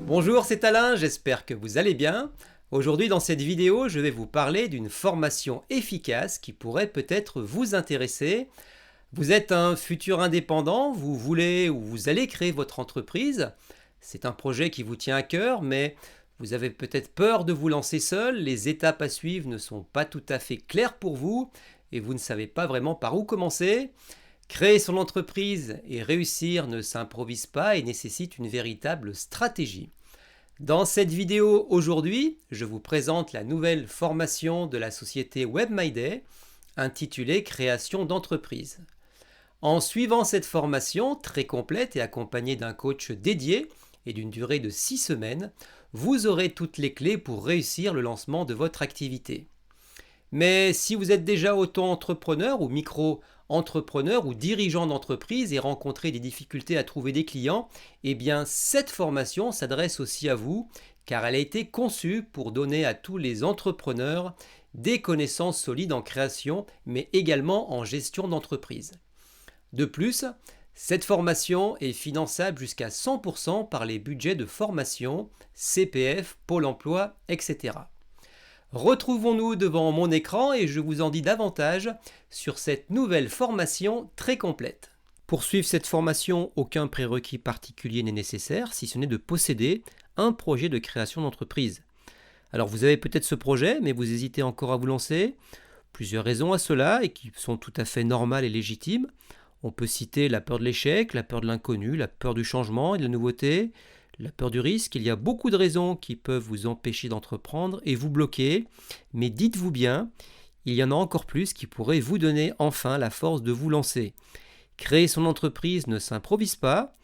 Bonjour, c'est Alain, j'espère que vous allez bien. Aujourd'hui dans cette vidéo, je vais vous parler d'une formation efficace qui pourrait peut-être vous intéresser. Vous êtes un futur indépendant, vous voulez ou vous allez créer votre entreprise. C'est un projet qui vous tient à cœur, mais vous avez peut-être peur de vous lancer seul, les étapes à suivre ne sont pas tout à fait claires pour vous et vous ne savez pas vraiment par où commencer. Créer son entreprise et réussir ne s'improvise pas et nécessite une véritable stratégie. Dans cette vidéo aujourd'hui, je vous présente la nouvelle formation de la société WebMyDay intitulée Création d'entreprise. En suivant cette formation très complète et accompagnée d'un coach dédié et d'une durée de 6 semaines, vous aurez toutes les clés pour réussir le lancement de votre activité. Mais si vous êtes déjà auto-entrepreneur ou micro-entrepreneur ou dirigeant d'entreprise et rencontrez des difficultés à trouver des clients, eh bien cette formation s'adresse aussi à vous car elle a été conçue pour donner à tous les entrepreneurs des connaissances solides en création mais également en gestion d'entreprise. De plus, cette formation est finançable jusqu'à 100% par les budgets de formation, CPF, Pôle emploi, etc. Retrouvons-nous devant mon écran et je vous en dis davantage sur cette nouvelle formation très complète. Pour suivre cette formation, aucun prérequis particulier n'est nécessaire si ce n'est de posséder un projet de création d'entreprise. Alors vous avez peut-être ce projet mais vous hésitez encore à vous lancer. Plusieurs raisons à cela et qui sont tout à fait normales et légitimes. On peut citer la peur de l'échec, la peur de l'inconnu, la peur du changement et de la nouveauté, la peur du risque. Il y a beaucoup de raisons qui peuvent vous empêcher d'entreprendre et vous bloquer, mais dites-vous bien, il y en a encore plus qui pourraient vous donner enfin la force de vous lancer. Créer son entreprise ne s'improvise pas,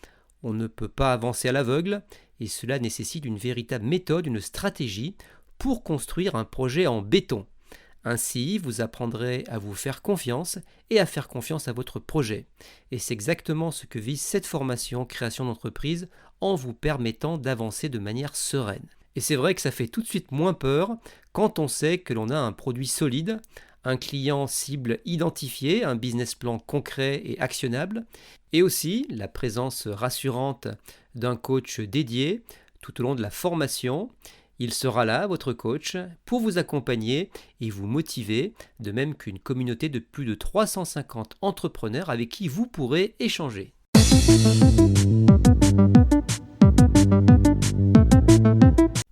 on ne peut pas avancer à l'aveugle et cela nécessite une véritable méthode, une stratégie pour construire un projet en béton. Ainsi, vous apprendrez à vous faire confiance et à faire confiance à votre projet. Et c'est exactement ce que vise cette formation création d'entreprise en vous permettant d'avancer de manière sereine. Et c'est vrai que ça fait tout de suite moins peur quand on sait que l'on a un produit solide, un client cible identifié, un business plan concret et actionnable, et aussi la présence rassurante d'un coach dédié tout au long de la formation. Il sera là, votre coach, pour vous accompagner et vous motiver, de même qu'une communauté de plus de 350 entrepreneurs avec qui vous pourrez échanger.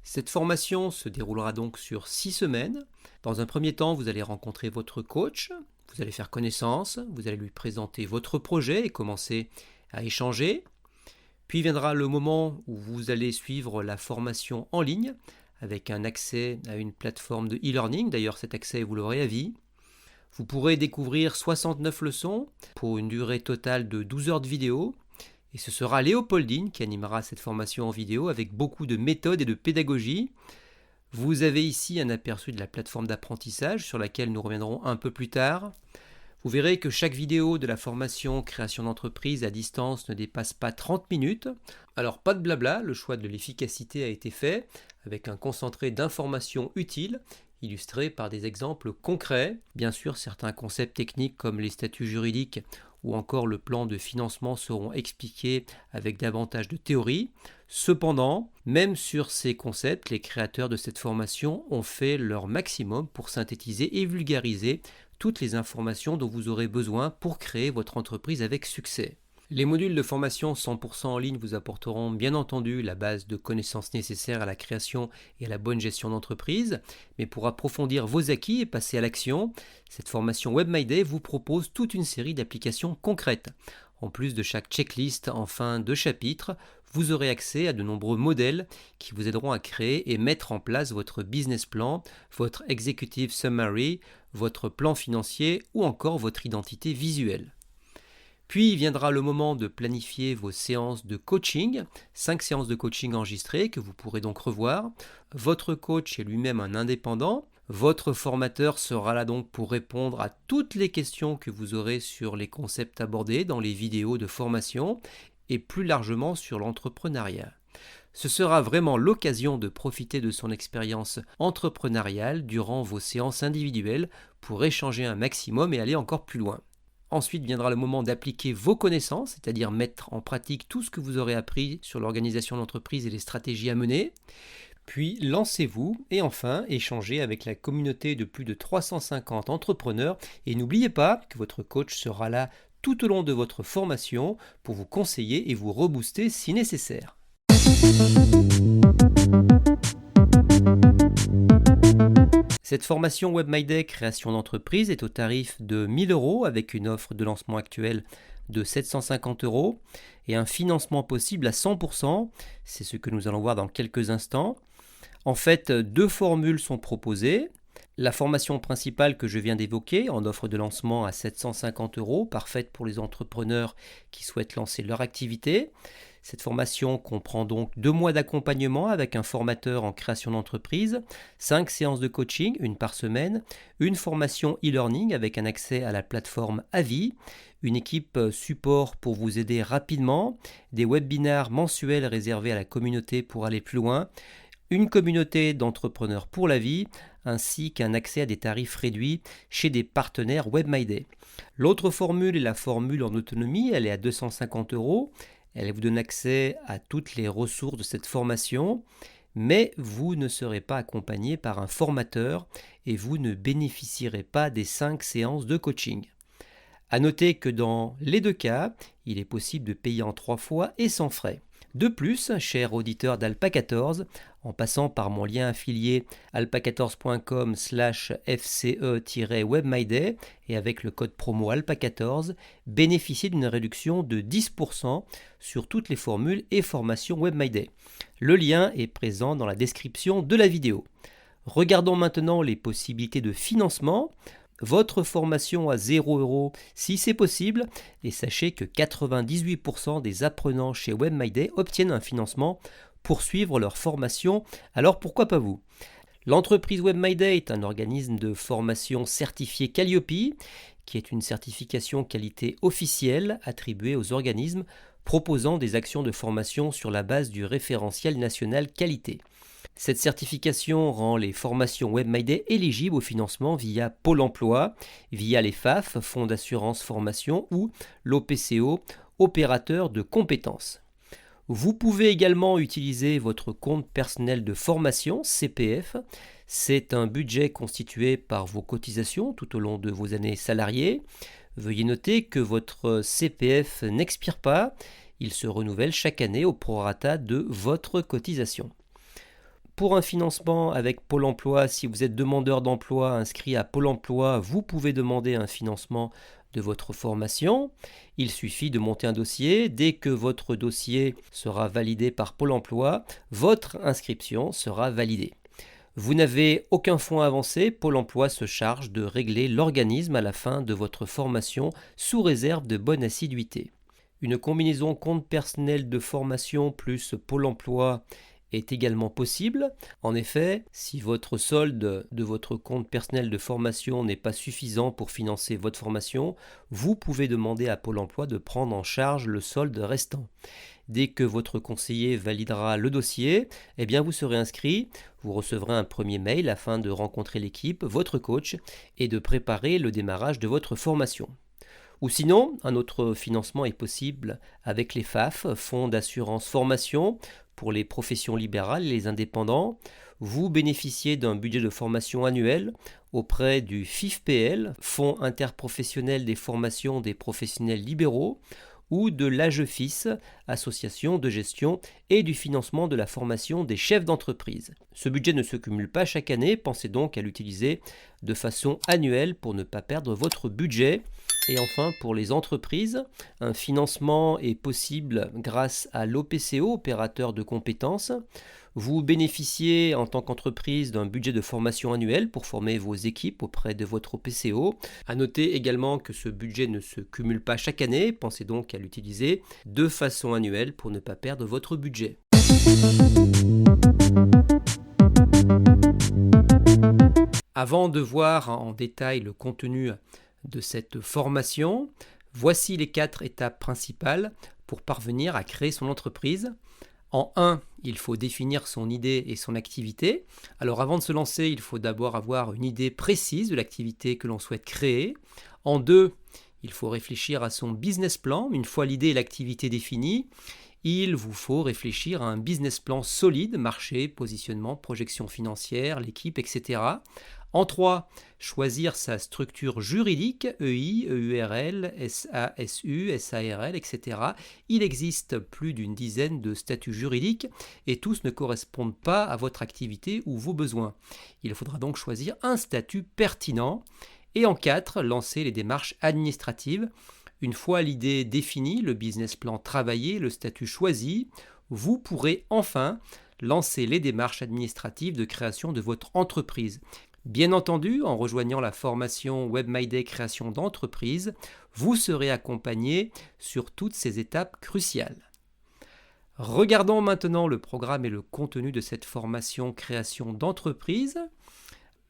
Cette formation se déroulera donc sur 6 semaines. Dans un premier temps, vous allez rencontrer votre coach, vous allez faire connaissance, vous allez lui présenter votre projet et commencer à échanger. Puis viendra le moment où vous allez suivre la formation en ligne avec un accès à une plateforme de e-learning. D'ailleurs, cet accès, vous l'aurez à vie. Vous pourrez découvrir 69 leçons pour une durée totale de 12 heures de vidéo. Et ce sera Léopoldine qui animera cette formation en vidéo avec beaucoup de méthodes et de pédagogie. Vous avez ici un aperçu de la plateforme d'apprentissage sur laquelle nous reviendrons un peu plus tard. Vous verrez que chaque vidéo de la formation création d'entreprise à distance ne dépasse pas 30 minutes. Alors pas de blabla, le choix de l'efficacité a été fait avec un concentré d'informations utiles illustrées par des exemples concrets. Bien sûr, certains concepts techniques comme les statuts juridiques ou encore le plan de financement seront expliqués avec davantage de théorie. Cependant, même sur ces concepts, les créateurs de cette formation ont fait leur maximum pour synthétiser et vulgariser toutes les informations dont vous aurez besoin pour créer votre entreprise avec succès. Les modules de formation 100% en ligne vous apporteront bien entendu la base de connaissances nécessaires à la création et à la bonne gestion d'entreprise, mais pour approfondir vos acquis et passer à l'action, cette formation WebMyDay vous propose toute une série d'applications concrètes. En plus de chaque checklist en fin de chapitre, vous aurez accès à de nombreux modèles qui vous aideront à créer et mettre en place votre business plan, votre executive summary, votre plan financier ou encore votre identité visuelle. Puis viendra le moment de planifier vos séances de coaching, 5 séances de coaching enregistrées que vous pourrez donc revoir. Votre coach est lui-même un indépendant. Votre formateur sera là donc pour répondre à toutes les questions que vous aurez sur les concepts abordés dans les vidéos de formation et plus largement sur l'entrepreneuriat. Ce sera vraiment l'occasion de profiter de son expérience entrepreneuriale durant vos séances individuelles pour échanger un maximum et aller encore plus loin. Ensuite viendra le moment d'appliquer vos connaissances, c'est-à-dire mettre en pratique tout ce que vous aurez appris sur l'organisation d'entreprise et les stratégies à mener. Puis lancez-vous et enfin échangez avec la communauté de plus de 350 entrepreneurs et n'oubliez pas que votre coach sera là tout au long de votre formation pour vous conseiller et vous rebooster si nécessaire. Cette formation WebMyDay création d'entreprise est au tarif de 1 000 € avec une offre de lancement actuelle de 750 € et un financement possible à 100%. C'est ce que nous allons voir dans quelques instants. En fait, 2 formules sont proposées. La formation principale que je viens d'évoquer en offre de lancement à 750 €, parfaite pour les entrepreneurs qui souhaitent lancer leur activité. Cette formation comprend donc 2 mois d'accompagnement avec un formateur en création d'entreprise, 5 séances de coaching, une par semaine, une formation e-learning avec un accès à la plateforme à vie, une équipe support pour vous aider rapidement, des webinaires mensuels réservés à la communauté pour aller plus loin, une communauté d'entrepreneurs pour la vie, ainsi qu'un accès à des tarifs réduits chez des partenaires WebMyDay. L'autre formule est la formule en autonomie, elle est à 250 €. Elle vous donne accès à toutes les ressources de cette formation, mais vous ne serez pas accompagné par un formateur et vous ne bénéficierez pas des 5 séances de coaching. À noter que dans les 2 cas, il est possible de payer en 3 fois et sans frais. De plus, chers auditeurs d'Alpa 14, en passant par mon lien affilié alpa14.com/fce-webmyday et avec le code promo alpa14, bénéficiez d'une réduction de 10% sur toutes les formules et formations WebMyDay. Le lien est présent dans la description de la vidéo. Regardons maintenant les possibilités de financement. Votre formation à 0 € si c'est possible et sachez que 98% des apprenants chez WebMyDay obtiennent un financement pour suivre leur formation, alors pourquoi pas vous ? L'entreprise WebMyDay est un organisme de formation certifié Calliope qui est une certification qualité officielle attribuée aux organismes proposant des actions de formation sur la base du référentiel national qualité. Cette certification rend les formations WebMyDay éligibles au financement via Pôle emploi, via les FAF, Fonds d'assurance formation ou l'OPCO, opérateur de compétences. Vous pouvez également utiliser votre compte personnel de formation, CPF. C'est un budget constitué par vos cotisations tout au long de vos années salariées. Veuillez noter que votre CPF n'expire pas, il se renouvelle chaque année au prorata de votre cotisation. Pour un financement avec Pôle emploi, si vous êtes demandeur d'emploi inscrit à Pôle emploi, vous pouvez demander un financement de votre formation. Il suffit de monter un dossier. Dès que votre dossier sera validé par Pôle emploi, votre inscription sera validée. Vous n'avez aucun fonds avancé, Pôle emploi se charge de régler l'organisme à la fin de votre formation sous réserve de bonne assiduité. Une combinaison compte personnel de formation plus Pôle emploi est également possible. En effet, si votre solde de votre compte personnel de formation n'est pas suffisant pour financer votre formation, vous pouvez demander à Pôle emploi de prendre en charge le solde restant. Dès que votre conseiller validera le dossier, vous serez inscrit, vous recevrez un premier mail afin de rencontrer l'équipe, votre coach, et de préparer le démarrage de votre formation. Ou sinon, un autre financement est possible avec les FAF, Fonds d'assurance formation, pour les professions libérales et les indépendants. Vous bénéficiez d'un budget de formation annuel auprès du FIFPL, Fonds interprofessionnel des formations des professionnels libéraux, ou de l'AGEFIS, Association de gestion et du financement de la formation des chefs d'entreprise. Ce budget ne se cumule pas chaque année, pensez donc à l'utiliser de façon annuelle pour ne pas perdre votre budget. Et enfin, pour les entreprises, un financement est possible grâce à l'OPCO, opérateur de compétences. Vous bénéficiez en tant qu'entreprise d'un budget de formation annuel pour former vos équipes auprès de votre OPCO. À noter également que ce budget ne se cumule pas chaque année, pensez donc à l'utiliser de façon annuelle pour ne pas perdre votre budget. Avant de voir en détail le contenu de cette formation, voici les 4 étapes principales pour parvenir à créer son entreprise. En 1, il faut définir son idée et son activité. Alors avant de se lancer, il faut d'abord avoir une idée précise de l'activité que l'on souhaite créer. En 2, Il faut réfléchir à son business plan. Une fois l'idée et l'activité définies, il vous faut réfléchir à un business plan solide, marché, positionnement, projection financière, l'équipe, etc. En 3, choisir sa structure juridique, EI, EURL, SASU, SARL, etc. Il existe plus d'une dizaine de statuts juridiques et tous ne correspondent pas à votre activité ou vos besoins. Il faudra donc choisir un statut pertinent. Et en 4, lancer les démarches administratives. Une fois l'idée définie, le business plan travaillé, le statut choisi, vous pourrez enfin lancer les démarches administratives de création de votre entreprise. Bien entendu, en rejoignant la formation WebMyDay création d'entreprise, vous serez accompagné sur toutes ces étapes cruciales. Regardons maintenant le programme et le contenu de cette formation création d'entreprise.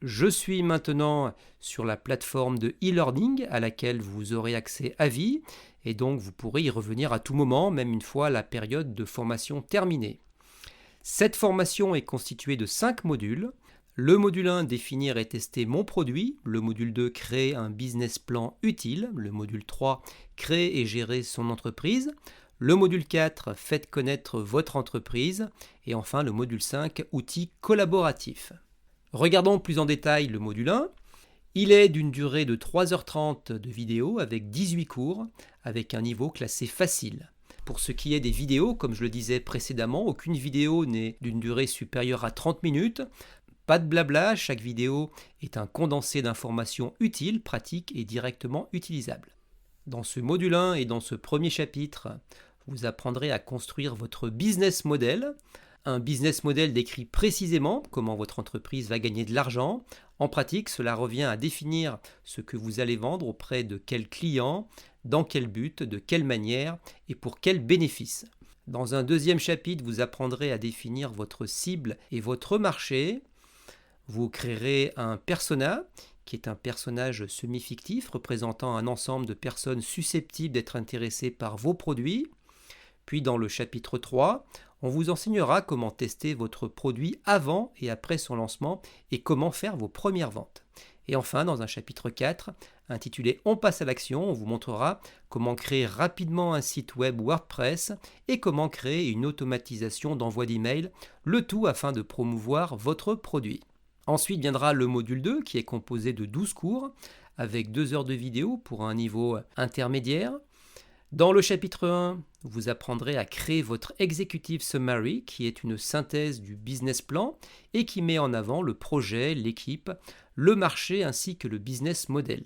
Je suis maintenant sur la plateforme de e-learning à laquelle vous aurez accès à vie et donc vous pourrez y revenir à tout moment, même une fois la période de formation terminée. Cette formation est constituée de 5 modules. Le module 1, définir et tester mon produit. Le module 2, créer un business plan utile. Le module 3, créer et gérer son entreprise. Le module 4, faites connaître votre entreprise. Et enfin le module 5, outils collaboratifs. Regardons plus en détail le module 1. Il est d'une durée de 3h30 de vidéo avec 18 cours, avec un niveau classé facile. Pour ce qui est des vidéos, comme je le disais précédemment, aucune vidéo n'est d'une durée supérieure à 30 minutes. Pas de blabla, chaque vidéo est un condensé d'informations utiles, pratiques et directement utilisables. Dans ce module 1 et dans ce premier chapitre, vous apprendrez à construire votre business model. Un business model décrit précisément comment votre entreprise va gagner de l'argent. En pratique, cela revient à définir ce que vous allez vendre auprès de quels clients, dans quel but, de quelle manière et pour quels bénéfices. Dans un deuxième chapitre, vous apprendrez à définir votre cible et votre marché. Vous créerez un persona, qui est un personnage semi-fictif représentant un ensemble de personnes susceptibles d'être intéressées par vos produits. Puis dans le chapitre 3, on vous enseignera comment tester votre produit avant et après son lancement et comment faire vos premières ventes. Et enfin, dans un chapitre 4, intitulé On passe à l'action, on vous montrera comment créer rapidement un site web WordPress et comment créer une automatisation d'envoi d'email, le tout afin de promouvoir votre produit. Ensuite viendra le module 2 qui est composé de 12 cours avec 2 heures de vidéo pour un niveau intermédiaire. Dans le chapitre 1, vous apprendrez à créer votre Executive Summary qui est une synthèse du business plan et qui met en avant le projet, l'équipe, le marché ainsi que le business model.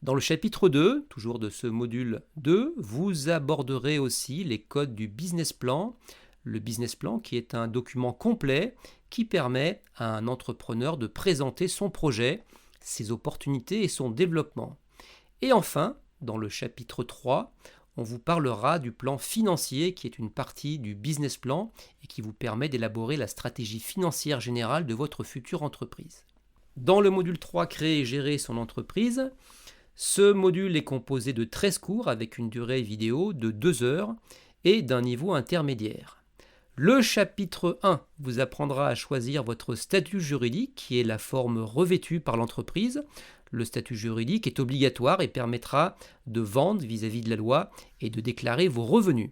Dans le chapitre 2, toujours de ce module 2, vous aborderez aussi les codes du business plan. Le business plan qui est un document complet qui permet à un entrepreneur de présenter son projet, ses opportunités et son développement. Et enfin, dans le chapitre 3, on vous parlera du plan financier qui est une partie du business plan et qui vous permet d'élaborer la stratégie financière générale de votre future entreprise. Dans le module 3, créer et gérer son entreprise, ce module est composé de 13 cours avec une durée vidéo de 2 heures et d'un niveau intermédiaire. Le chapitre 1 vous apprendra à choisir votre statut juridique qui est la forme revêtue par l'entreprise. Le statut juridique est obligatoire et permettra de vendre vis-à-vis de la loi et de déclarer vos revenus.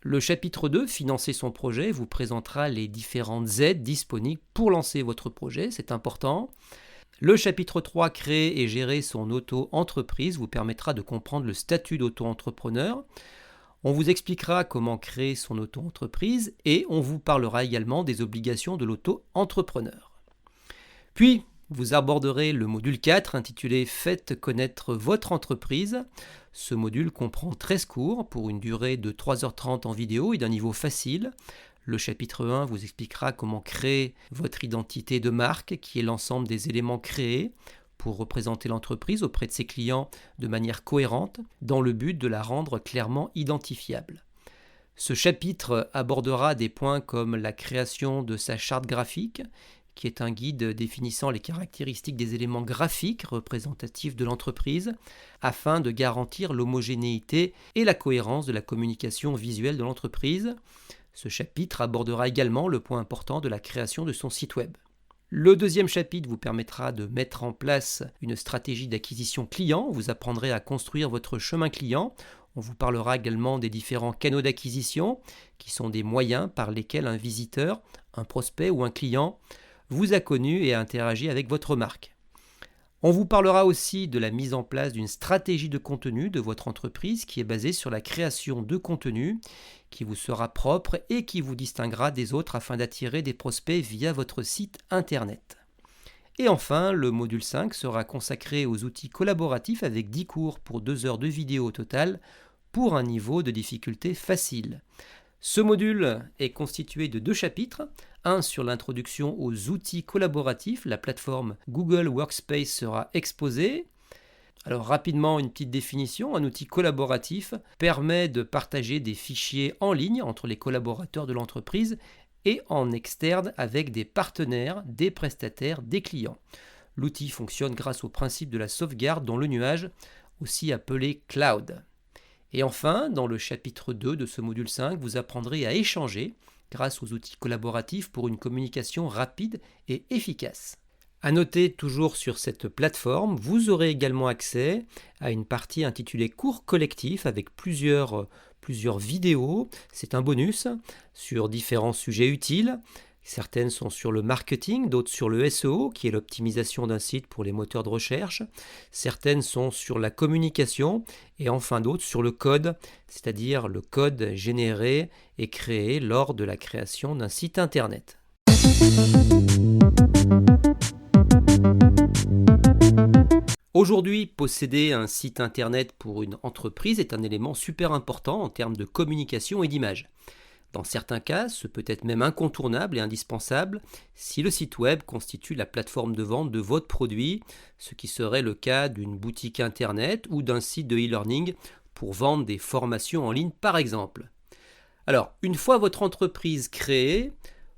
Le chapitre 2, financer son projet, vous présentera les différentes aides disponibles pour lancer votre projet, c'est important. Le chapitre 3, créer et gérer son auto-entreprise, vous permettra de comprendre le statut d'auto-entrepreneur. On vous expliquera comment créer son auto-entreprise et on vous parlera également des obligations de l'auto-entrepreneur. Puis, vous aborderez le module 4 intitulé « Faites connaître votre entreprise ». Ce module comprend 13 cours pour une durée de 3h30 en vidéo et d'un niveau facile. Le chapitre 1 vous expliquera comment créer votre identité de marque qui est l'ensemble des éléments créés pour représenter l'entreprise auprès de ses clients de manière cohérente dans le but de la rendre clairement identifiable. Ce chapitre abordera des points comme la création de sa charte graphique, qui est un guide définissant les caractéristiques des éléments graphiques représentatifs de l'entreprise, afin de garantir l'homogénéité et la cohérence de la communication visuelle de l'entreprise. Ce chapitre abordera également le point important de la création de son site web. Le deuxième chapitre vous permettra de mettre en place une stratégie d'acquisition client. Vous apprendrez à construire votre chemin client. On vous parlera également des différents canaux d'acquisition, qui sont des moyens par lesquels un visiteur, un prospect ou un client vous a connu et a interagi avec votre marque. On vous parlera aussi de la mise en place d'une stratégie de contenu de votre entreprise qui est basée sur la création de contenu qui vous sera propre et qui vous distinguera des autres afin d'attirer des prospects via votre site internet. Et enfin, le module 5 sera consacré aux outils collaboratifs avec 10 cours pour 2 heures de vidéo au total pour un niveau de difficulté facile. Ce module est constitué de 2 chapitres, un sur l'introduction aux outils collaboratifs, la plateforme Google Workspace sera exposée. Alors rapidement, une petite définition, un outil collaboratif permet de partager des fichiers en ligne entre les collaborateurs de l'entreprise et en externe avec des partenaires, des prestataires, des clients. L'outil fonctionne grâce au principe de la sauvegarde dans le nuage, aussi appelé cloud. Et enfin, dans le chapitre 2 de ce module 5, vous apprendrez à échanger grâce aux outils collaboratifs pour une communication rapide et efficace. À noter toujours sur cette plateforme, vous aurez également accès à une partie intitulée cours collectif avec plusieurs vidéos. C'est un bonus sur différents sujets utiles. Certaines sont sur le marketing, d'autres sur le SEO, qui est l'optimisation d'un site pour les moteurs de recherche. Certaines sont sur la communication et enfin d'autres sur le code, c'est-à-dire le code généré et créé lors de la création d'un site internet. Aujourd'hui, posséder un site internet pour une entreprise est un élément super important en termes de communication et d'image. Dans certains cas, ce peut être même incontournable et indispensable si le site web constitue la plateforme de vente de votre produit, ce qui serait le cas d'une boutique internet ou d'un site de e-learning pour vendre des formations en ligne par exemple. Alors, une fois votre entreprise créée,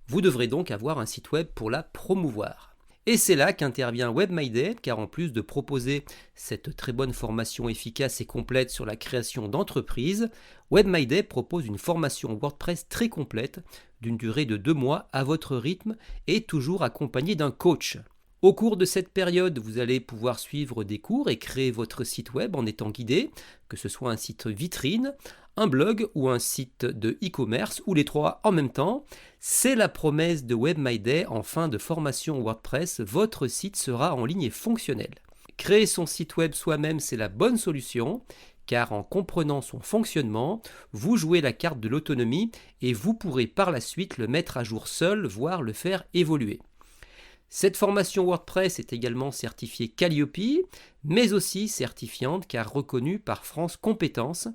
vous devrez donc avoir un site web pour la promouvoir. Et c'est là qu'intervient WebMyDay, car en plus de proposer cette très bonne formation efficace et complète sur la création d'entreprises, WebMyDay propose une formation WordPress très complète d'une durée de 2 mois à votre rythme et toujours accompagnée d'un coach. Au cours de cette période, vous allez pouvoir suivre des cours et créer votre site web en étant guidé, que ce soit un site vitrine, un blog ou un site de e-commerce ou les trois en même temps. C'est la promesse de WebMyDay en fin de formation WordPress, votre site sera en ligne et fonctionnel. Créer son site web soi-même, c'est la bonne solution, car en comprenant son fonctionnement, vous jouez la carte de l'autonomie et vous pourrez par la suite le mettre à jour seul, voire le faire évoluer. Cette formation WordPress est également certifiée Calliope, mais aussi certifiante car reconnue par France Compétences,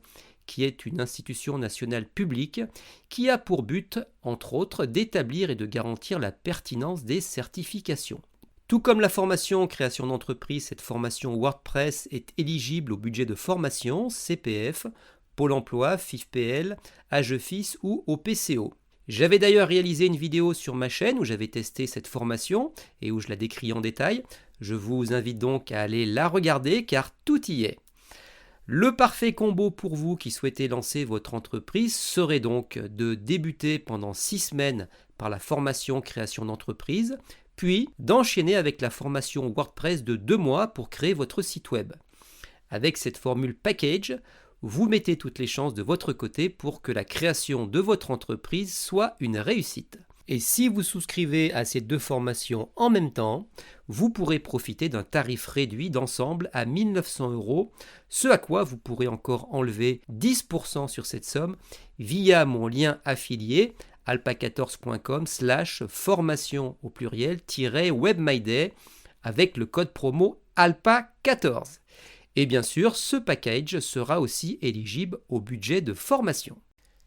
qui est une institution nationale publique qui a pour but, entre autres, d'établir et de garantir la pertinence des certifications. Tout comme la formation création d'entreprise, cette formation WordPress est éligible au budget de formation, CPF, Pôle emploi, FIFPL, AGEFIS ou au PCO. J'avais d'ailleurs réalisé une vidéo sur ma chaîne où j'avais testé cette formation et où je la décris en détail. Je vous invite donc à aller la regarder car tout y est. Le parfait combo pour vous qui souhaitez lancer votre entreprise serait donc de débuter pendant 6 semaines par la formation création d'entreprise, puis d'enchaîner avec la formation WordPress de 2 mois pour créer votre site web. Avec cette formule package, vous mettez toutes les chances de votre côté pour que la création de votre entreprise soit une réussite. Et si vous souscrivez à ces 2 formations en même temps, vous pourrez profiter d'un tarif réduit d'ensemble à 1 900 €, ce à quoi vous pourrez encore enlever 10% sur cette somme via mon lien affilié alpa14.com/formation au pluriel-webmyday avec le code promo ALPA14. Et bien sûr, ce package sera aussi éligible au budget de formation.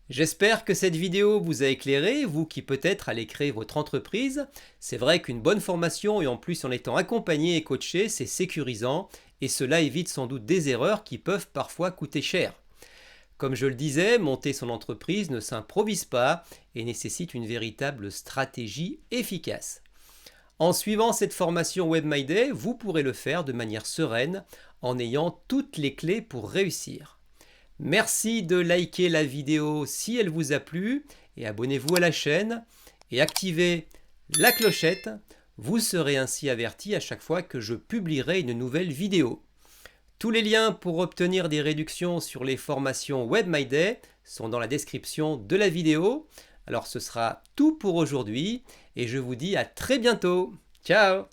J'espère que cette vidéo vous a éclairé, vous qui peut-être allez créer votre entreprise. C'est vrai qu'une bonne formation et en plus en étant accompagné et coaché, c'est sécurisant et cela évite sans doute des erreurs qui peuvent parfois coûter cher. Comme je le disais, monter son entreprise ne s'improvise pas et nécessite une véritable stratégie efficace. En suivant cette formation WebMyDay, vous pourrez le faire de manière sereine en ayant toutes les clés pour réussir. Merci de liker la vidéo si elle vous a plu et abonnez-vous à la chaîne et activez la clochette. Vous serez ainsi averti à chaque fois que je publierai une nouvelle vidéo. Tous les liens pour obtenir des réductions sur les formations WebMyDay sont dans la description de la vidéo. Alors ce sera tout pour aujourd'hui et je vous dis à très bientôt. Ciao!